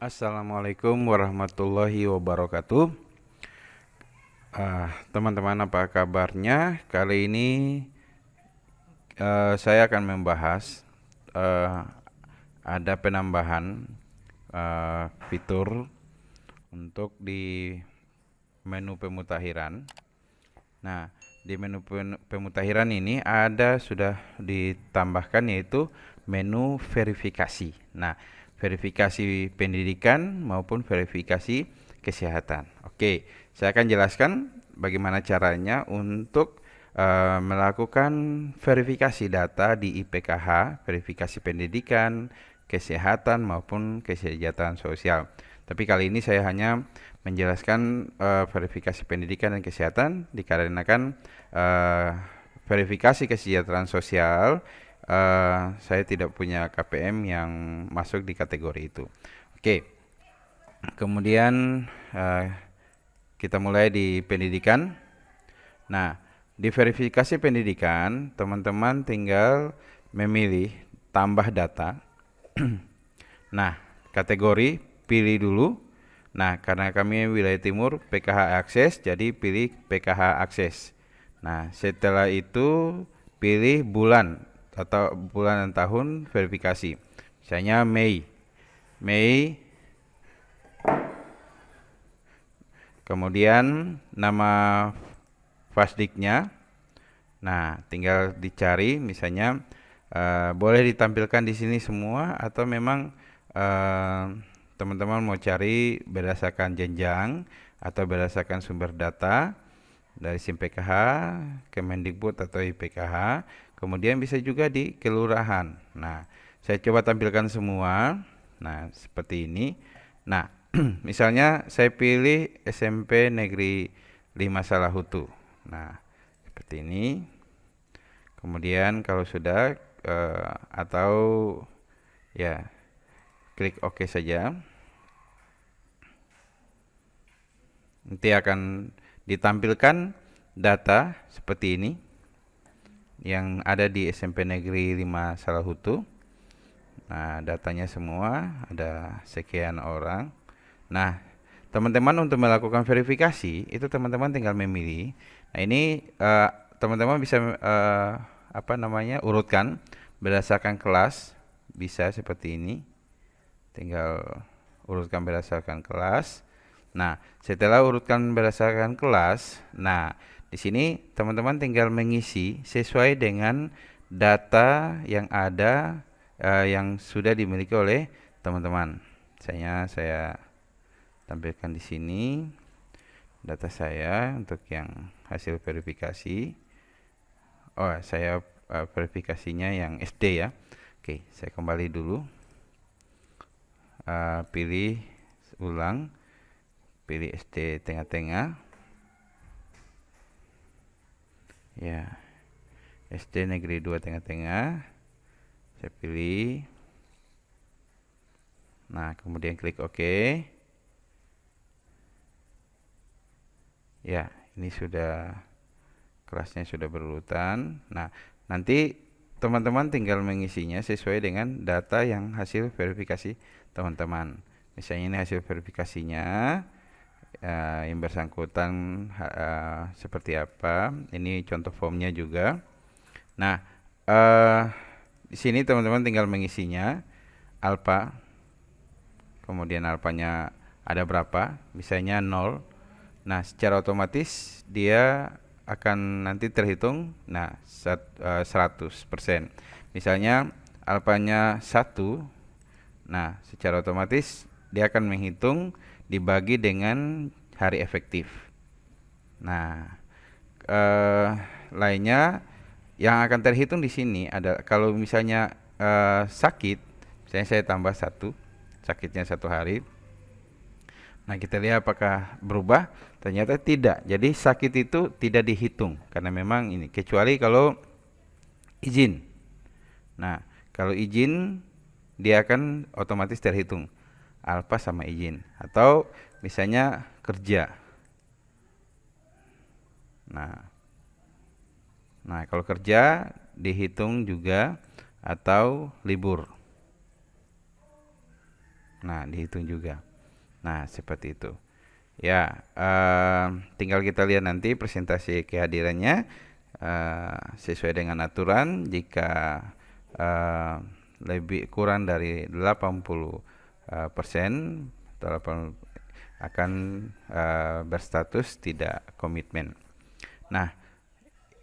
Assalamualaikum warahmatullahi wabarakatuh. Teman-teman, apa kabarnya? Kali ini saya akan membahas eh, ada penambahan fitur untuk di menu pemutahiran. Nah, di menu pemutahiran ini ada sudah ditambahkan yaitu menu verifikasi. Nah, verifikasi pendidikan maupun verifikasi kesehatan. Oke, saya akan jelaskan bagaimana caranya untuk melakukan verifikasi data di IPKH, verifikasi pendidikan, kesehatan maupun kesejahteraan sosial. Tapi kali ini saya hanya menjelaskan verifikasi pendidikan dan kesehatan dikarenakan verifikasi kesejahteraan sosial saya tidak punya KPM yang masuk di kategori itu. Oke, kemudian kita mulai di pendidikan. Nah, di verifikasi pendidikan, teman-teman tinggal memilih tambah data. Nah, kategori pilih dulu. Nah, karena kami wilayah timur PKH akses, jadi pilih PKH akses. Nah, setelah itu pilih bulan atau bulan dan tahun verifikasi. Misalnya Mei. Mei. Kemudian nama Fasdiknya. Nah, tinggal dicari misalnya boleh ditampilkan di sini semua atau memang teman-teman mau cari berdasarkan jenjang atau berdasarkan sumber data dari SIM PKH, Kemendikbud atau IPKH, kemudian bisa juga di kelurahan. Nah, saya coba tampilkan semua. Nah, seperti ini. Nah, misalnya saya pilih SMP Negeri 5 Salahutu. Nah, seperti ini. Kemudian kalau sudah atau ya klik OK saja. Nanti akan ditampilkan data seperti ini yang ada di SMP Negeri 5 Salahutu. Nah, datanya semua ada sekian orang. Nah, teman-teman untuk melakukan verifikasi itu teman-teman tinggal memilih. Nah, ini teman-teman bisa urutkan berdasarkan kelas, bisa seperti ini. Tinggal urutkan berdasarkan kelas. Nah, setelah urutkan berdasarkan kelas, nah di sini teman-teman tinggal mengisi sesuai dengan data yang ada yang sudah dimiliki oleh teman-teman. Saya tampilkan di sini data saya untuk yang hasil verifikasi. Oh, saya verifikasinya yang SD ya. Oke, saya kembali dulu. Pilih ulang. Pilih SD tengah-tengah. Ya, SD Negeri 2 tengah-tengah. Saya pilih. Nah, kemudian klik OK. Ya, ini sudah kelasnya sudah berurutan. Nah, nanti teman-teman tinggal mengisinya sesuai dengan data yang hasil verifikasi teman-teman. Misalnya ini hasil verifikasinya. Yang bersangkutan seperti apa. Ini contoh formnya juga. Nah, di sini teman-teman tinggal mengisinya alfa, kemudian alfanya ada berapa, misalnya 0. Nah, secara otomatis dia akan nanti terhitung 100%. Misalnya alfanya 1. Nah, secara otomatis dia akan menghitung dibagi dengan hari efektif. Nah, lainnya yang akan terhitung di sini ada kalau misalnya sakit, misalnya saya tambah 1, sakitnya 1 hari. Nah, kita lihat apakah berubah. Ternyata tidak. Jadi sakit itu tidak dihitung karena memang ini kecuali kalau izin. Nah, kalau izin dia akan otomatis terhitung alfa sama izin. Atau misalnya kerja. Nah, kalau kerja dihitung juga atau libur. Nah, dihitung juga. Nah, seperti itu. Ya, tinggal kita lihat nanti presentasi kehadirannya sesuai dengan aturan. Jika lebih kurang dari 80% atau 80 akan berstatus tidak komitmen. Nah,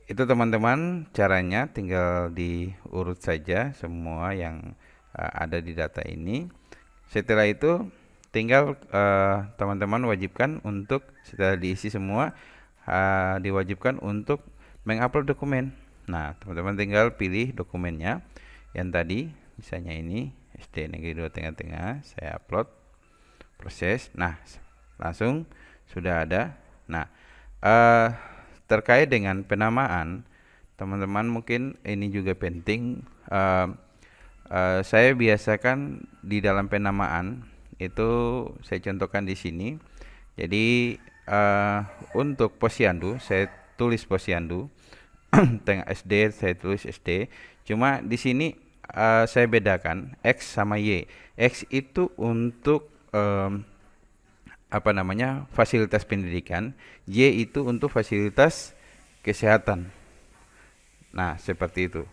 itu teman-teman caranya, tinggal diurut saja semua yang ada di data ini. Setelah itu tinggal teman-teman wajibkan untuk setelah diisi semua diwajibkan untuk mengupload dokumen. Nah, teman-teman tinggal pilih dokumennya yang tadi, misalnya ini SD Negeri 2 Tengah-Tengah, saya upload, proses. Nah, langsung sudah ada. Nah, terkait dengan penamaan, teman-teman mungkin ini juga penting. Saya biasakan di dalam penamaan itu saya contohkan di sini. Jadi untuk posyandu saya tulis posyandu, tengah SD saya tulis SD. Cuma di sini saya bedakan X sama Y. X itu untuk fasilitas pendidikan, Y itu untuk fasilitas kesehatan. Nah, seperti itu.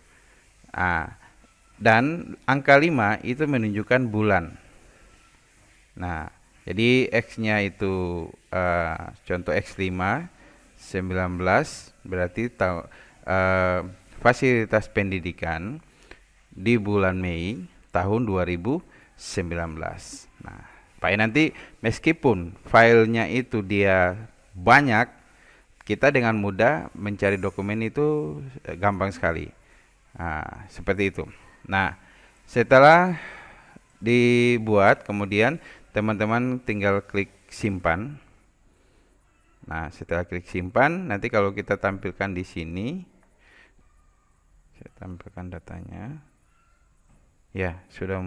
Dan angka 5 itu menunjukkan bulan. Nah, jadi X-nya itu contoh X5 19 berarti fasilitas pendidikan di bulan Mei tahun 2019. Nah, Pak nanti meskipun filenya itu dia banyak, kita dengan mudah mencari dokumen itu gampang sekali. Nah, seperti itu. Nah, setelah dibuat, kemudian teman-teman tinggal klik simpan. Nah, setelah klik simpan, nanti kalau kita tampilkan di sini, saya tampilkan datanya. Ya, sudah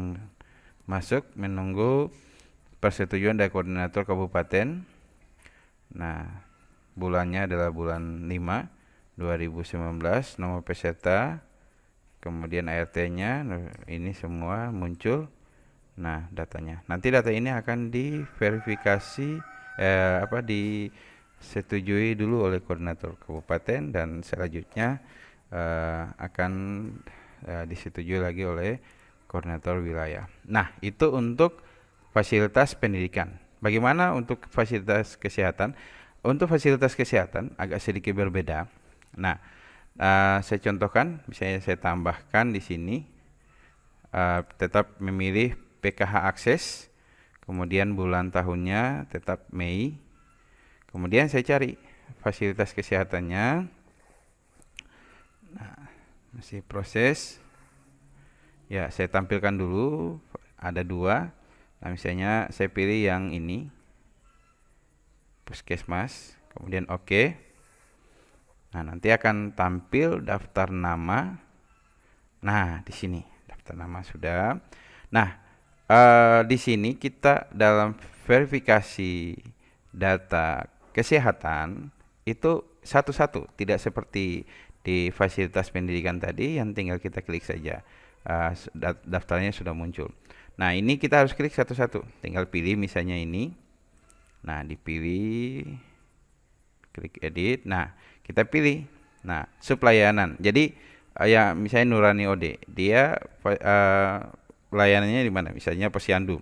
masuk, menunggu persetujuan dari koordinator kabupaten. Nah, bulannya adalah bulan 5 2019, nomor peserta, kemudian ART-nya, ini semua muncul. Nah, datanya. Nanti data ini akan diverifikasi disetujui dulu oleh koordinator kabupaten dan selanjutnya akan disetujui lagi oleh koordinator wilayah. Nah, itu untuk fasilitas pendidikan. Bagaimana untuk fasilitas kesehatan? Untuk fasilitas kesehatan agak sedikit berbeda. Nah, saya contohkan, misalnya saya tambahkan di sini, tetap memilih PKH akses, kemudian bulan tahunnya tetap Mei, kemudian saya cari fasilitas kesehatannya. Nah, masih proses. Ya, saya tampilkan dulu, ada 2. Nah, misalnya saya pilih yang ini, puskesmas, kemudian oke. Nah, nanti akan tampil daftar nama. Nah, di sini daftar nama sudah. Nah, di sini kita dalam verifikasi data kesehatan itu satu-satu, tidak seperti di fasilitas pendidikan tadi yang tinggal kita klik saja. Daftarnya sudah muncul. Nah, ini kita harus klik satu-satu. Tinggal pilih misalnya ini. Nah, dipilih, klik edit. Nah, kita pilih. Nah, suplayanan. Jadi ya misalnya Nurani Ode, dia layanannya di mana? Misalnya posyandu.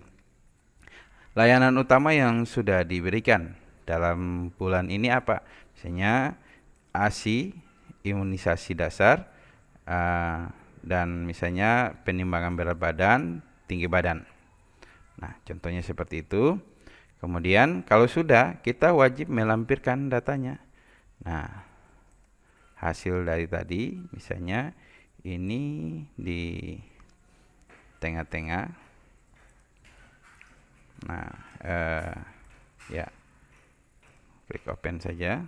Layanan utama yang sudah diberikan dalam bulan ini apa? Misalnya ASI, imunisasi dasar, dan misalnya penimbangan berat badan, tinggi badan. Nah, contohnya seperti itu. Kemudian kalau sudah, kita wajib melampirkan datanya. Nah, hasil dari tadi, misalnya ini di tengah-tengah. Nah, ya, klik open saja.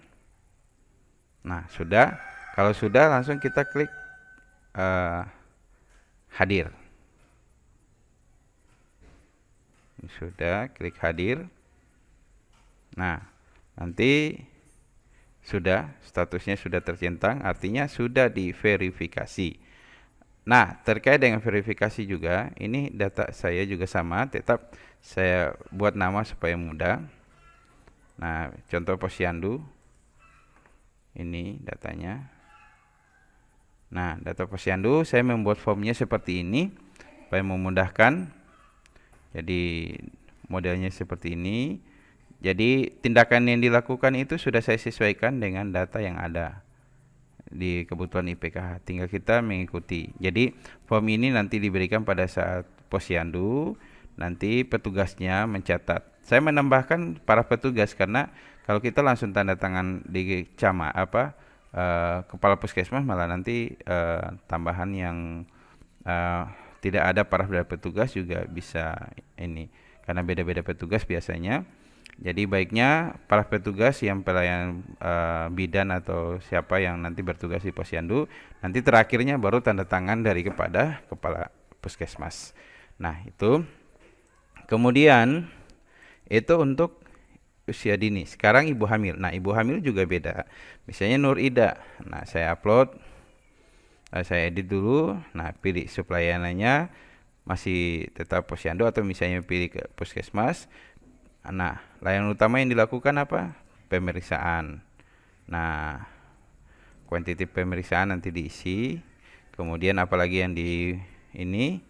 Nah, sudah. Kalau sudah, langsung kita klik hadir. Sudah, klik hadir. Nah, nanti sudah, statusnya sudah tercentang, artinya sudah diverifikasi. Nah, terkait dengan verifikasi juga, ini data saya juga sama, tetap saya buat nama supaya mudah. Nah, contoh posyandu, ini datanya. Nah, data posyandu saya membuat formnya seperti ini, supaya memudahkan. Jadi, modelnya seperti ini. Jadi, tindakan yang dilakukan itu sudah saya sesuaikan dengan data yang ada di kebutuhan IPKH, tinggal kita mengikuti. Jadi form ini nanti diberikan pada saat posyandu, nanti petugasnya mencatat. Saya menambahkan para petugas karena kalau kita langsung tanda tangan di kepala puskesmas, malah nanti tambahan yang tidak ada para petugas juga bisa ini, karena beda-beda petugas biasanya. Jadi baiknya para petugas yang pelayan bidan atau siapa yang nanti bertugas di posyandu, nanti terakhirnya baru tanda tangan dari kepada kepala puskesmas. Nah, itu. Kemudian itu untuk usia dini. Sekarang ibu hamil. Nah, ibu hamil juga beda. Misalnya Nur Ida. Nah, saya upload, saya edit dulu. Nah, pilih suplayanannya masih tetap posyandu atau misalnya pilih ke puskesmas. Nah, layanan utama yang dilakukan apa? Pemeriksaan. Nah, kuantiti pemeriksaan nanti diisi. Kemudian apalagi yang di ini,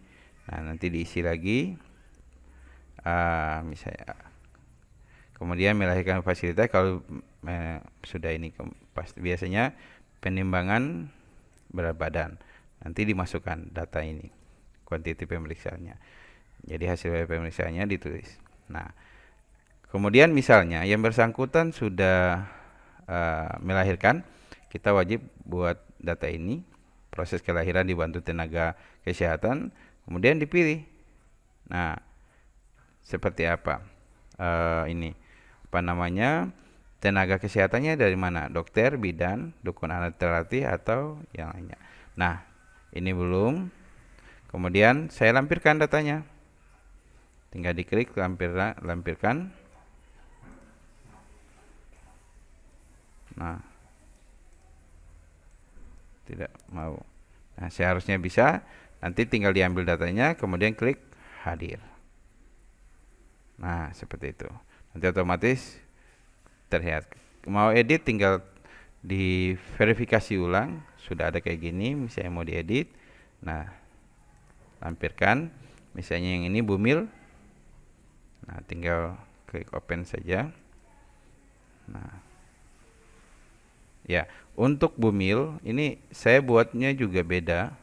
nah nanti diisi lagi. Misalnya, kemudian melahirkan fasilitas kalau sudah ini biasanya penimbangan berat badan. Nanti dimasukkan data ini, kuantiti pemeriksaannya. Jadi hasil pemeriksaannya ditulis. Nah, kemudian misalnya yang bersangkutan sudah melahirkan, kita wajib buat data ini, proses kelahiran dibantu tenaga kesehatan, kemudian dipilih. Nah, seperti apa? Ini apa namanya? Tenaga kesehatannya dari mana? Dokter, bidan, dukun anak terlatih atau yang lainnya. Nah, ini belum. Kemudian saya lampirkan datanya. Tinggal diklik lampirkan. Nah, tidak mau. Nah, seharusnya bisa. Nanti tinggal diambil datanya, kemudian klik hadir. Nah, seperti itu. Nanti otomatis terlihat. Mau edit tinggal di verifikasi ulang. Sudah ada kayak gini, misalnya mau diedit. Nah, lampirkan. Misalnya yang ini Bumil. Nah, tinggal klik open saja. Nah, ya, untuk Bumil ini saya buatnya juga beda.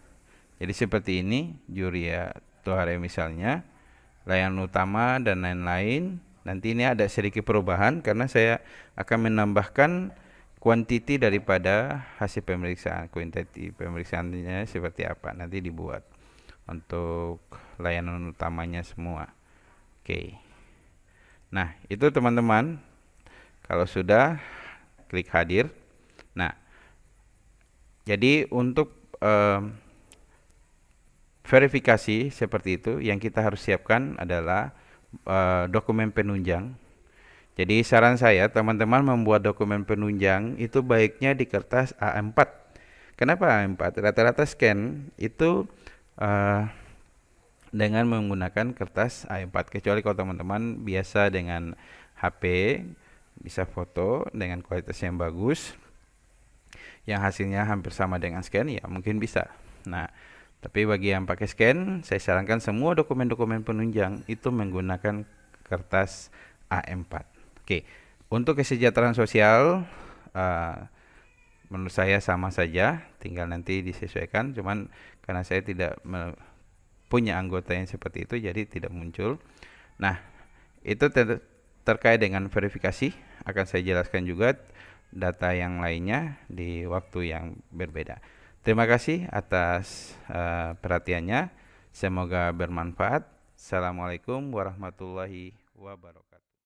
Jadi seperti ini, Juria Tohare misalnya, layanan utama dan lain-lain. Nanti ini ada sedikit perubahan karena saya akan menambahkan kuantiti daripada hasil pemeriksaan. Kuantiti pemeriksaannya seperti apa, nanti dibuat untuk layanan utamanya semua. Oke. Nah, itu teman-teman. Kalau sudah, klik hadir. Nah, jadi untuk verifikasi seperti itu, yang kita harus siapkan adalah dokumen penunjang. Jadi saran saya teman-teman membuat dokumen penunjang itu baiknya di kertas A4. Kenapa A4? Rata-rata scan itu dengan menggunakan kertas A4. Kecuali kalau teman-teman biasa dengan HP, bisa foto dengan kualitas yang bagus, yang hasilnya hampir sama dengan scan, ya mungkin bisa. Nah, tapi bagi yang pakai scan, saya sarankan semua dokumen-dokumen penunjang itu menggunakan kertas A4. Oke, untuk kesejahteraan sosial, menurut saya sama saja, tinggal nanti disesuaikan. Cuman karena saya tidak punya anggota yang seperti itu, jadi tidak muncul. Nah, itu terkait dengan verifikasi, akan saya jelaskan juga data yang lainnya di waktu yang berbeda. Terima kasih atas perhatiannya. Semoga bermanfaat. Assalamualaikum warahmatullahi wabarakatuh.